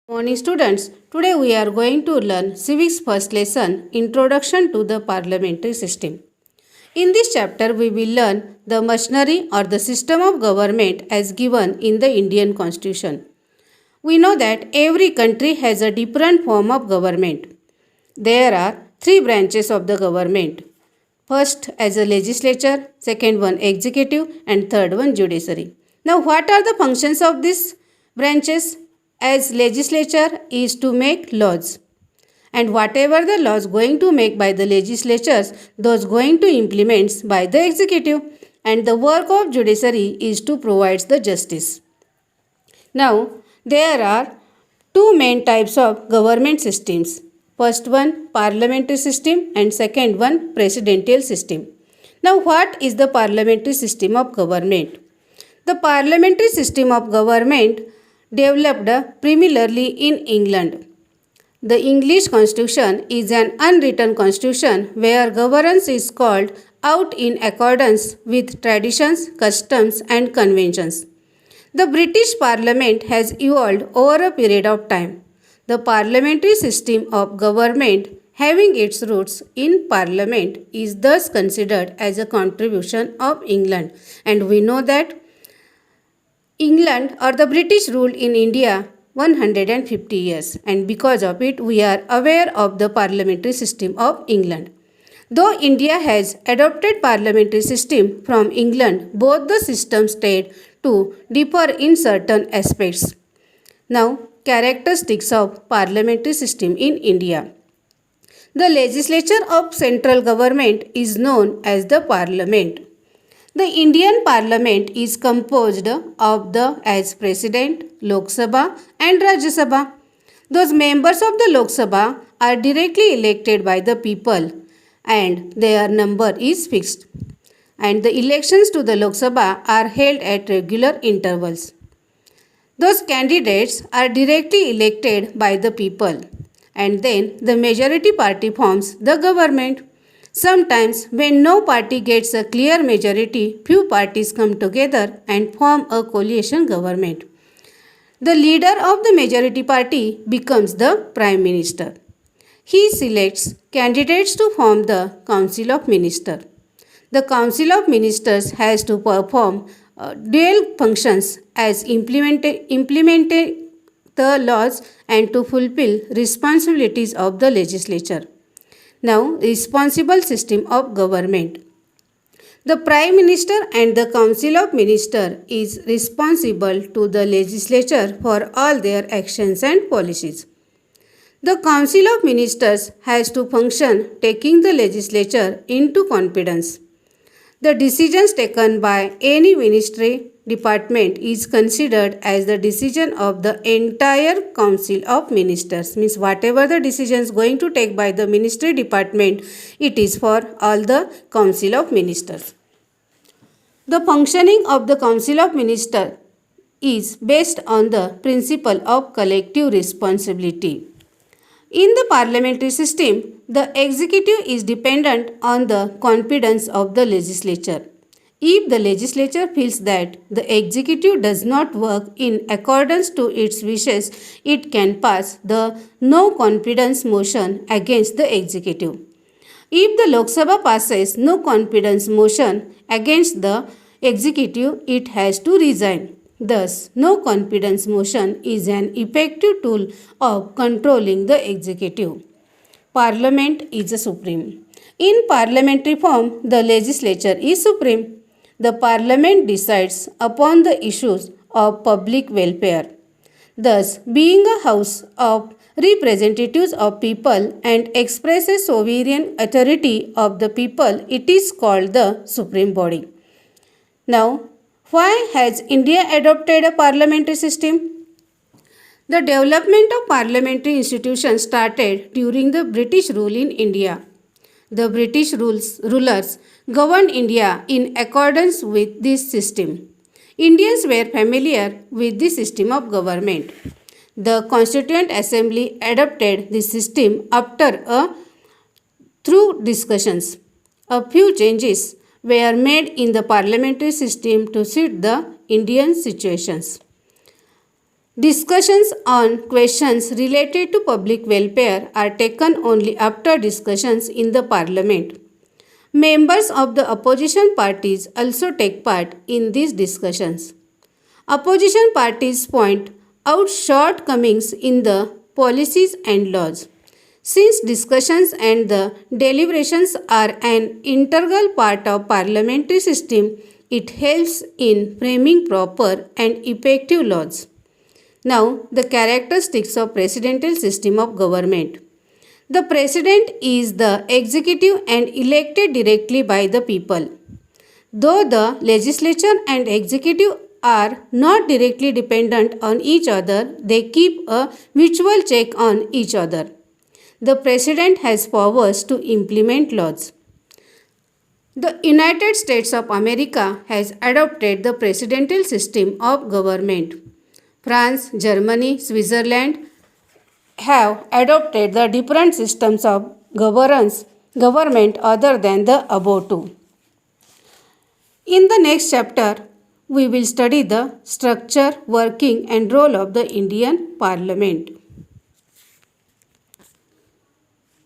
Morning students, today we are going to learn Civics first lesson Introduction to the Parliamentary System. In this chapter we will learn the machinery or the system of government as given in the Indian Constitution. We know that every country has a different form of government. There are three branches of the government. First as a legislature, second one executive and third one judiciary. Now what are the functions of these branches? As legislature is to make laws, and whatever the laws going to make by the legislatures, those going to implement by the executive, and the work of judiciary is to provide the justice. Now there are two main types of government systems. First one parliamentary system and second one presidential system. Now what is the parliamentary system of government? The parliamentary system of government developed primarily in England. The English constitution is an unwritten constitution where governance is called out in accordance with traditions, customs and conventions. The British Parliament has evolved over a period of time. The parliamentary system of government having its roots in Parliament is thus considered as a contribution of England, and we know that England or the British ruled in India 150 years, and because of it we are aware of the parliamentary system of England. Though India has adopted parliamentary system from England, both the systems stayed to differ in certain aspects. Now, characteristics of parliamentary system in India. The legislature of central government is known as the parliament. The Indian Parliament is composed of the as President, Lok Sabha and Rajya Sabha. Those members of the Lok Sabha are directly elected by the people and their number is fixed. And the elections to the Lok Sabha are held at regular intervals. Those candidates are directly elected by the people, and then the majority party forms the government. Sometimes when no party gets a clear majority, few parties come together and form a coalition government. The leader of the majority party becomes the Prime Minister. He selects candidates to form the Council of Ministers. The Council of Ministers has to perform dual functions as implementing the laws and to fulfill responsibilities of the legislature. Now, responsible system of government. The Prime Minister and the Council of Ministers is responsible to the legislature for all their actions and policies. The Council of Ministers has to function taking the legislature into confidence. The decisions taken by any ministry department is considered as the decision of the entire Council of Ministers. Means whatever the decisions going to take by the ministry department, it is for all the Council of Ministers. The functioning of the Council of Ministers is based on the principle of collective responsibility. In the parliamentary system, the executive is dependent on the confidence of the legislature. If the legislature feels that the executive does not work in accordance to its wishes, it can pass the no confidence motion against the executive. If the Lok Sabha passes no confidence motion against the executive, it has to resign. Thus, no confidence motion is an effective tool of controlling the executive. Parliament is a supreme. In parliamentary form, the legislature is supreme. The parliament decides upon the issues of public welfare. Thus, being a house of representatives of people and expresses sovereign authority of the people, it is called the supreme body. Now, why has India adopted a parliamentary system? The development of parliamentary institutions started during the British rule in India. The British rulers governed India in accordance with this system. Indians were familiar with this system of government. The Constituent Assembly adopted this system through discussions. A few changes were made in the parliamentary system to suit the Indian situations. Discussions on questions related to public welfare are taken only after discussions in the Parliament. Members of the opposition parties also take part in these discussions. Opposition parties point out shortcomings in the policies and laws. Since discussions and the deliberations are an integral part of parliamentary system, it helps in framing proper and effective laws. Now, the characteristics of presidential system of government. The president is the executive and elected directly by the people. Though the legislature and executive are not directly dependent on each other, they keep a mutual check on each other. The president has powers to implement laws. The United States of America has adopted the presidential system of government. France, Germany, Switzerland have adopted the different systems of government other than the above two. In the next chapter, we will study the structure, working and role of the Indian Parliament.